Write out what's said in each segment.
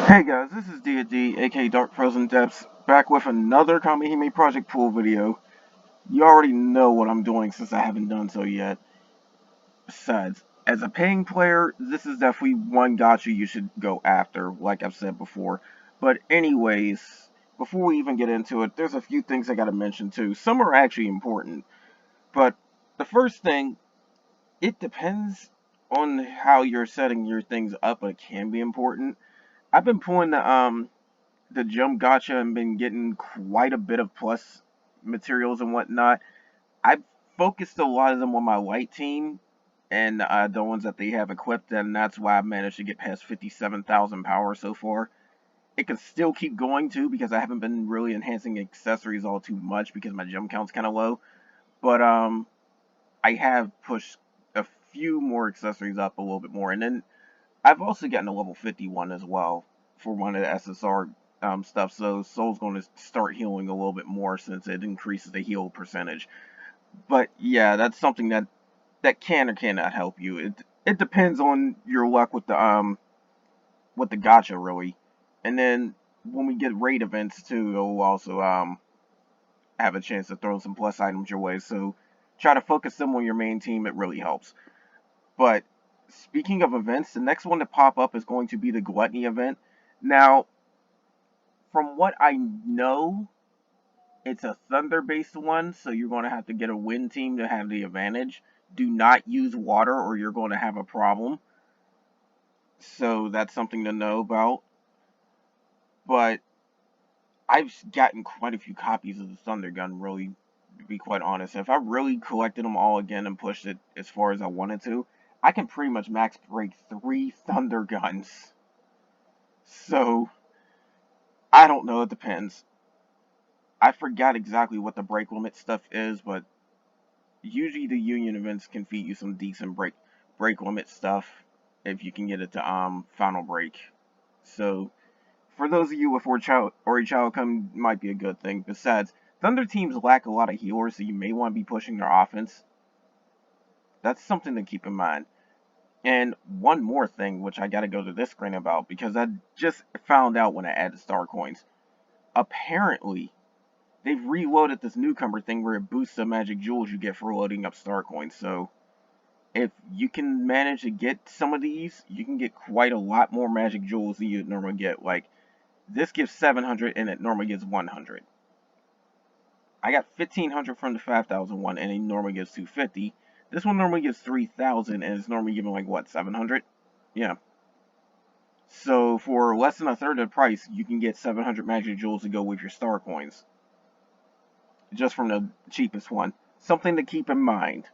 Hey guys, this is D, aka Dark Frozen Depths, back with another Kamihime Project pool video. You already know what I'm doing since I haven't done so yet. Besides, as a paying player, this is definitely one gacha you should go after, like I've said before. But anyways, before we even get into it, there's a few things I gotta mention too. Some are actually important. But the first thing, it depends on how you're setting your things up, but it can be important. I've been pulling the jump gotcha and been getting quite a bit of plus materials and whatnot. I've focused a lot of them on my light team and the ones that they have equipped, and that's why I've managed to get past 57,000 power so far. It can still keep going too because I haven't been really enhancing accessories all too much because my gem count's kind of low. But I have pushed a few more accessories up a little bit more, and then I've also gotten a level 51 as well for one of the SSR stuff, so Soul's going to start healing a little bit more since it increases the heal percentage. But yeah, that's something that can or cannot help you. It depends on your luck with the gacha really, and then when we get raid events too, it'll also have a chance to throw some plus items your way. So try to focus them on your main team. It really helps. But speaking of events, the next one to pop up is going to be the Gluttony event. Now, from what I know, it's a thunder based one, so you're going to have to get a wind team to have the advantage. Do not use water or you're going to have a problem. So that's something to know about. But I've gotten quite a few copies of the Thunder Gun, really, to be quite honest. If I really collected them all again and pushed it as far as I wanted to, I can pretty much max break 3 Thunder Guns. So, I don't know, it depends. I forgot exactly what the break limit stuff is, but usually the union events can feed you some decent break limit stuff if you can get it to final break. So for those of you with Orichao come might be a good thing. Besides, Thunder teams lack a lot of healers, so you may want to be pushing their offense. That's something to keep in mind. And one more thing, which I gotta go to this screen about, because I just found out when I added star coins. Apparently, they've reloaded this newcomer thing where it boosts the magic jewels you get for loading up star coins. So if you can manage to get some of these, you can get quite a lot more magic jewels than you normally get. Like this gives 700 and it normally gives 100. I got 1500 from the 5001 and it normally gives 250. This one normally gives 3000 and it's normally giving like what, 700? Yeah. So for less than a third of the price, you can get 700 magic jewels to go with your star coins. Just from the cheapest one. Something to keep in mind.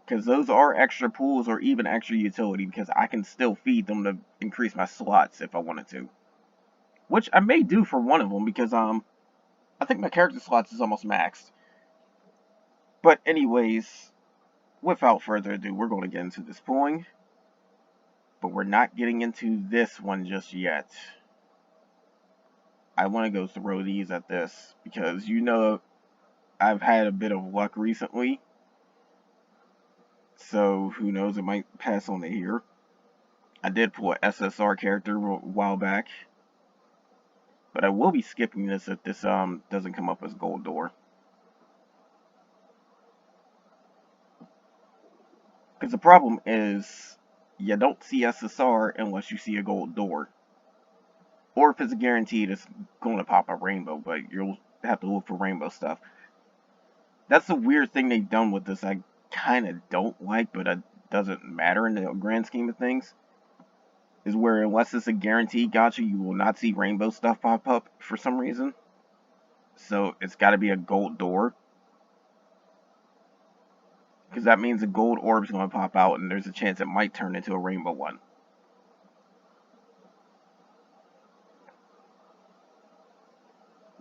Because those are extra pools or even extra utility because I can still feed them to increase my slots if I wanted to. Which I may do for one of them because I think my character slots is almost maxed. But anyways, without further ado, we're going to get into this pooling. But we're not getting into this one just yet. I want to go throw these at this because you know I've had a bit of luck recently. So who knows, it might pass on to here. I did pull an SSR character a while back. But I will be skipping this if this doesn't come up as gold door. Because the problem is you don't see SSR unless you see a gold door. Or if it's guaranteed it's going to pop a rainbow, but you'll have to look for rainbow stuff. That's the weird thing they've done with this I kind of don't like, but it doesn't matter in the grand scheme of things. Is where unless it's a guaranteed gacha, you will not see rainbow stuff pop up for some reason. So it's got to be a gold door. Because that means a gold orb is going to pop out and there's a chance it might turn into a rainbow one.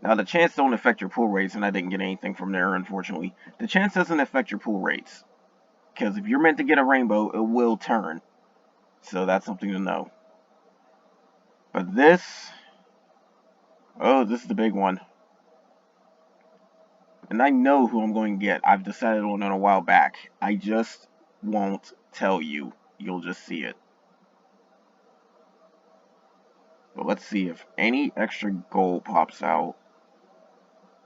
Now the chance don't affect your pull rates, and I didn't get anything from there unfortunately. The chance doesn't affect your pull rates. Because if you're meant to get a rainbow, it will turn. So that's something to know. But this... oh, this is the big one. And I know who I'm going to get. I've decided on it a while back. I just won't tell you. You'll just see it. But let's see if any extra gold pops out.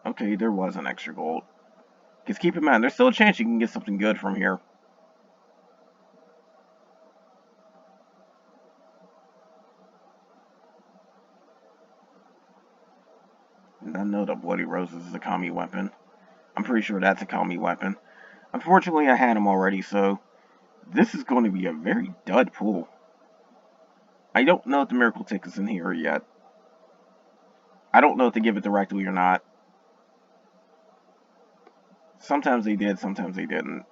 Okay, there was an extra gold. Because keep in mind, there's still a chance you can get something good from here. And I know the Bloody Roses is a Kami weapon. I'm pretty sure that's a Kami weapon. Unfortunately, I had him already, so this is going to be a very dud pull. I don't know if the Miracle Ticket's in here yet. I don't know if they give it directly or not. Sometimes they did, sometimes they didn't.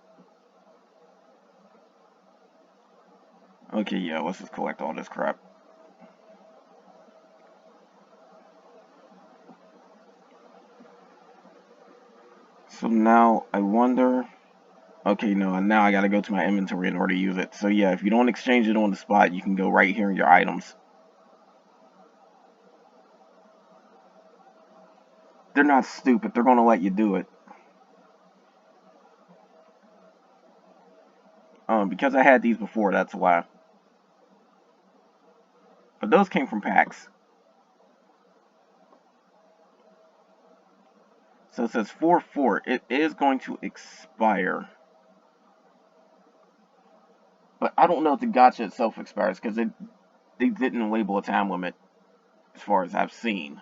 Okay, yeah, let's just collect all this crap. So now, I wonder... Okay, no, and now I gotta go to my inventory in order to use it. So yeah, if you don't exchange it on the spot, you can go right here in your items. They're not stupid, they're gonna let you do it. Because I had these before, that's why. But those came from packs. So it says 4-4. It is going to expire. But I don't know if the gacha itself expires, because they didn't label a time limit, as far as I've seen.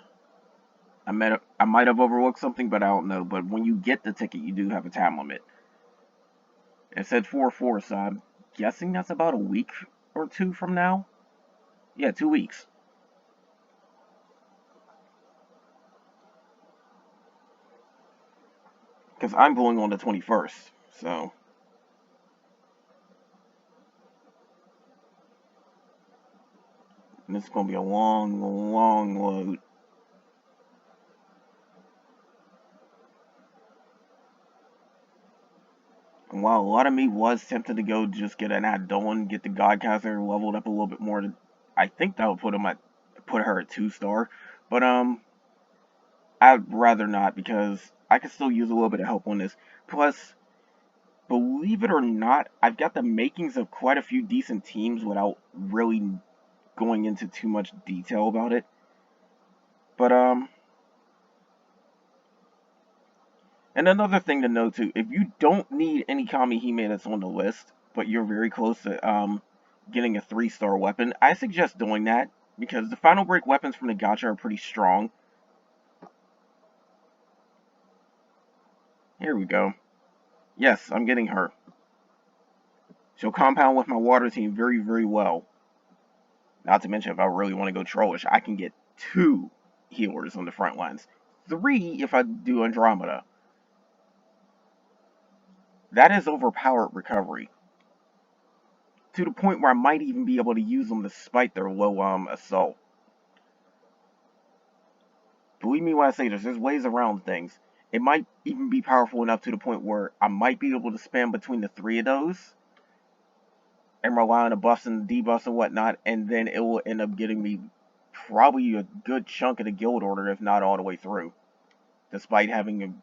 I might have overlooked something, but I don't know. But when you get the ticket, you do have a time limit. It said 4-4, so I'm guessing that's about a week or two from now. Yeah, 2 weeks. Because I'm going on the 21st, so... And this is going to be a long, long load. And while a lot of me was tempted to go just get an Adon, get the Godcaster leveled up a little bit more, I think that would put her at 2-star. But I'd rather not, because I could still use a little bit of help on this. Plus, believe it or not, I've got the makings of quite a few decent teams without really going into too much detail about it. But and another thing to know too, if you don't need any Kamihime that's on the list, but you're very close to getting a 3-star weapon, I suggest doing that, because the final break weapons from the gacha are pretty strong. Here we go. Yes, I'm getting her. She'll compound with my water team very, very well. Not to mention, if I really want to go trollish, I can get 2 healers on the front lines. 3 if I do Andromeda. That is overpowered recovery. To the point where I might even be able to use them despite their low assault. Believe me when I say this, there's ways around things. It might even be powerful enough to the point where I might be able to spam between the 3 of those and rely on the buffs and debuffs and whatnot, and then it will end up getting me probably a good chunk of the guild order, if not all the way through, despite having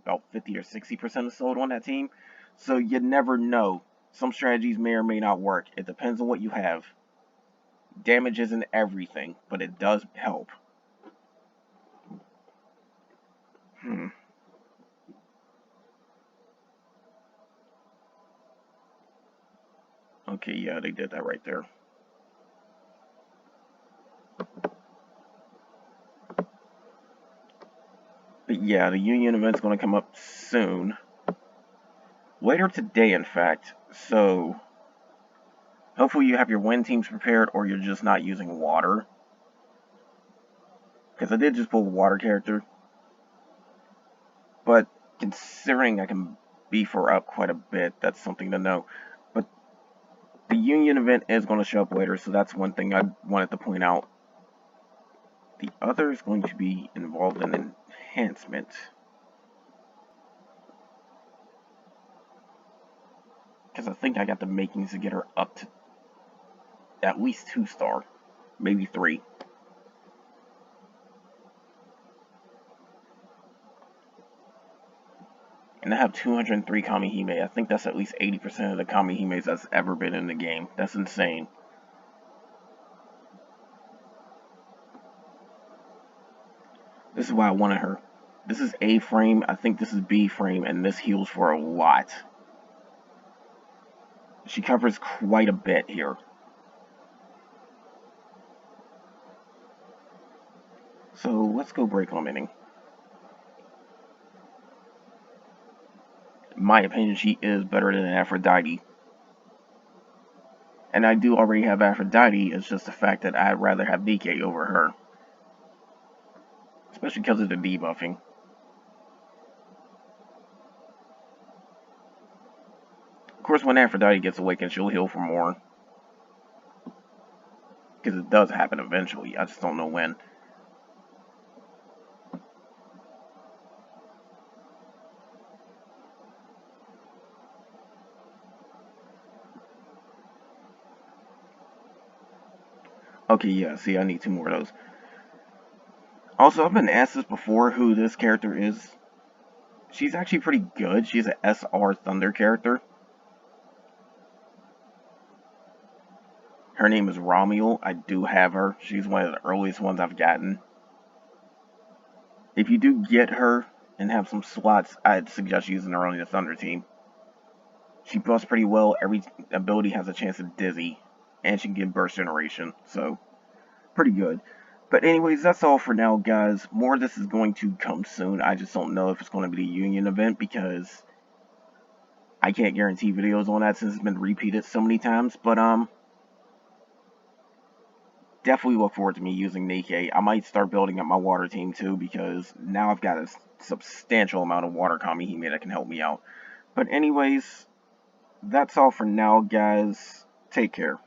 about 50 or 60% assault on that team. So you never know. Some strategies may or may not work. It depends on what you have. Damage isn't everything, but it does help. Okay, yeah, they did that right there. But yeah, the Union event's going to come up soon. Later today, in fact. So, hopefully you have your win teams prepared, or you're just not using water. Because I did just pull a water character. But considering I can beef her up quite a bit, that's something to know. But the Union event is going to show up later, so that's one thing I wanted to point out. The other is going to be involved in Enhancement. Because I think I got the makings to get her up to at least 2-star. Maybe 3. And I have 203 Kamihime. I think that's at least 80% of the Kamihimes that's ever been in the game. That's insane. This is why I wanted her. This is A frame, I think this is B frame, and this heals for a lot. She covers quite a bit here. So let's go break limiting. In my opinion, she is better than Aphrodite. And I do already have Aphrodite, it's just the fact that I'd rather have Nikke over her. Especially because of the debuffing. Of course, when Aphrodite gets awakened, she'll heal for more. Because it does happen eventually, I just don't know when. Okay, yeah, see, I need 2 more of those. Also, I've been asked this before, who this character is. She's actually pretty good. She's an SR Thunder character. Her name is Romuel. I do have her. She's one of the earliest ones I've gotten. If you do get her and have some slots, I'd suggest using her on the Thunder team. She buffs pretty well. Every ability has a chance of Dizzy. And she can give Burst Generation. So, pretty good. But anyways, that's all for now, guys. More of this is going to come soon. I just don't know if it's going to be the Union event because I can't guarantee videos on that since it's been repeated so many times. But, definitely look forward to me using Nikke. I might start building up my water team too because now I've got a substantial amount of water Kamihime that can help me out. But anyways, that's all for now, guys. Take care.